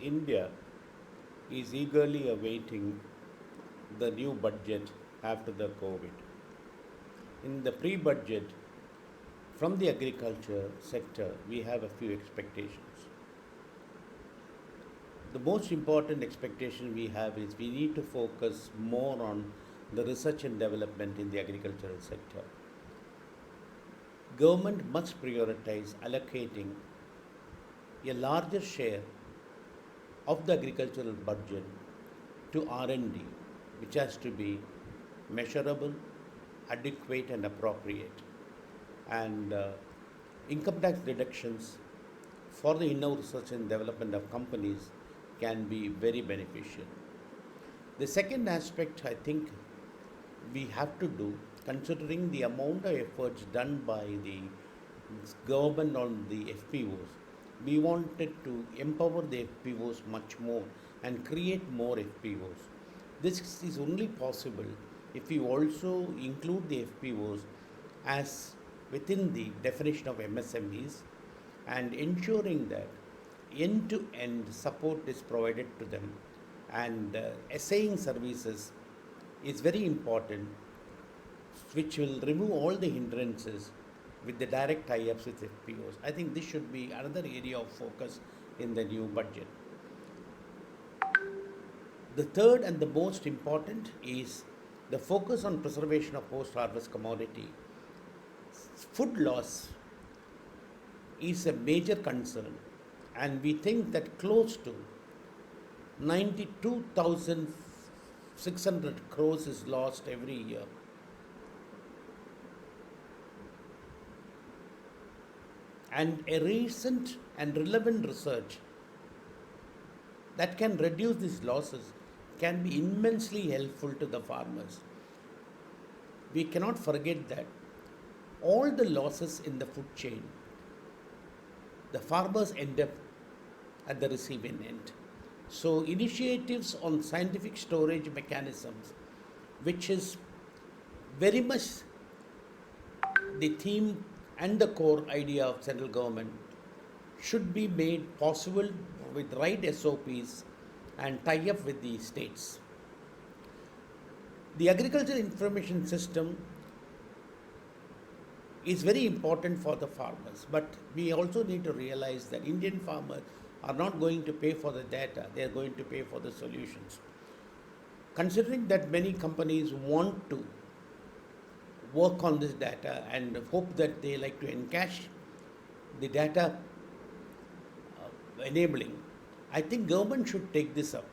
India is eagerly awaiting the new budget after the COVID. In the pre budget, from the agriculture sector, we have a few expectations. The most important expectation we have is we need to focus more on the research and development in the agricultural sector. Government must prioritize allocating a larger share of the agricultural budget to R&D, which has to be measurable, adequate, and appropriate. And income tax deductions for the in-house research and development of companies can be very beneficial. The second aspect I think we have to do, considering the amount of efforts done by the government on the FPOs, we wanted to empower the FPOs much more and create more FPOs. This is only possible if we also include the FPOs as within the definition of MSMEs and ensuring that end to end support is provided to them and assaying services is very important, which will remove all the hindrances with the direct tie ups with FPOs. I think this should be another area of focus in the new budget. The third and the most important is the focus on preservation of post harvest commodity. Food loss is a major concern, and we think that close to 92,600 crores is lost every year. And a recent and relevant research that can reduce these losses can be immensely helpful to the farmers. We cannot forget that all the losses in the food chain, the farmers end up at the receiving end. So, initiatives on scientific storage mechanisms, which is very much the theme and the core idea of central government, should be made possible with right SOPs and tie up with the states. The agricultural information system is very important for the farmers, but we also need to realize that Indian farmers are not going to pay for the data, they are going to pay for the solutions. Considering that many companies want to work on this data and hope that they like to encash the data enabling, I think government should take this up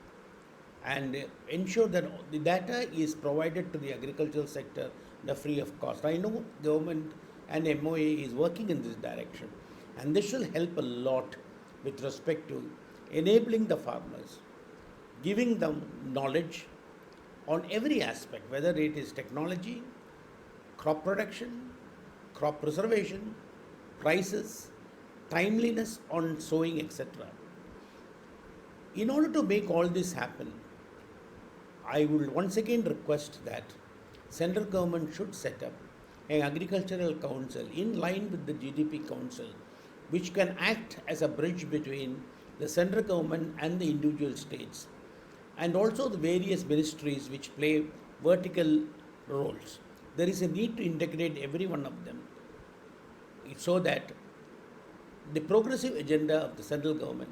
and ensure that the data is provided to the agricultural sector free of cost. I know government and MOA is working in this direction, and this will help a lot with respect to enabling the farmers, giving them knowledge on every aspect, whether it is technology, crop production, crop preservation, prices, timeliness on sowing, etc. In order to make all this happen, I will once again request that central government should set up an agricultural council in line with the GDP council, which can act as a bridge between the central government and the individual states, and also the various ministries which play vertical roles. There is a need to integrate every one of them so that the progressive agenda of the central government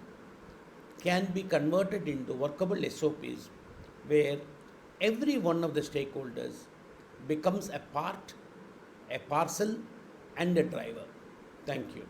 can be converted into workable SOPs where every one of the stakeholders becomes a part, a parcel, and a driver. Thank you.